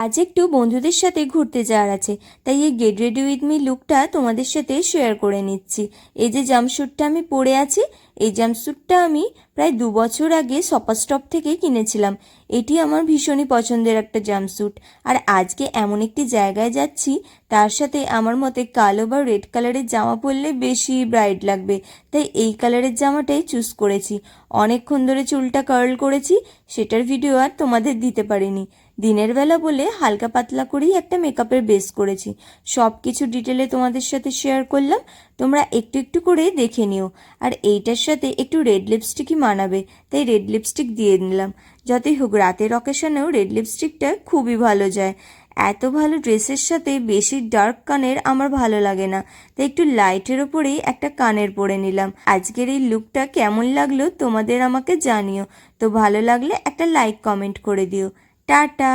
আজ একটু বন্ধুদের সাথে ঘুরতে যাওয়ার আছে, তাই এই গেট রেডি উইথ মি লুকটা তোমাদের সাথে শেয়ার করে নিচ্ছি। এই যে জাম্পস্যুটটা আমি পরে আছি, এই জাম্পস্যুটটা আমি প্রায় 2 বছর আগে শপার স্টপ থেকে কিনেছিলাম। এটি আমার ভীষণই পছন্দের একটা জাম্পস্যুট। আর আজকে এমন একটি জায়গায় যাচ্ছি, তার সাথে আমার মতে কালো বা রেড কালারের জামা পরলে বেশি ব্রাইট লাগবে, তাই এই কালারের জামাটাই চুজ করেছি। অনেকক্ষণ ধরে চুলটা কার্ল করেছি, সেটার ভিডিও আর তোমাদের দিতে পারিনি। দিনের বেলা বলে হালকা পাতলা করেই একটা মেকআপের বেস করেছি। সব কিছু ডিটেলে তোমাদের সাথে শেয়ার করলাম, তোমরা একটু একটু করে দেখে নিও। আর এইটার সাথে একটু রেড লিপস্টিকই মানাবে, তাই রেড লিপস্টিক দিয়ে নিলাম। যতই হোক রাতের অকেশনেও রেড লিপস্টিকটা খুবই ভালো যায়। এত ভালো ড্রেসের সাথে বেশি ডার্ক কানের আমার ভালো লাগে না, তাই একটু লাইটের ওপরেই একটা কানের পরে নিলাম। আজকের এই লুকটা কেমন লাগলো তোমাদের আমাকে জানিও। তো ভালো লাগলে একটা লাইক কমেন্ট করে দিও। টাটা।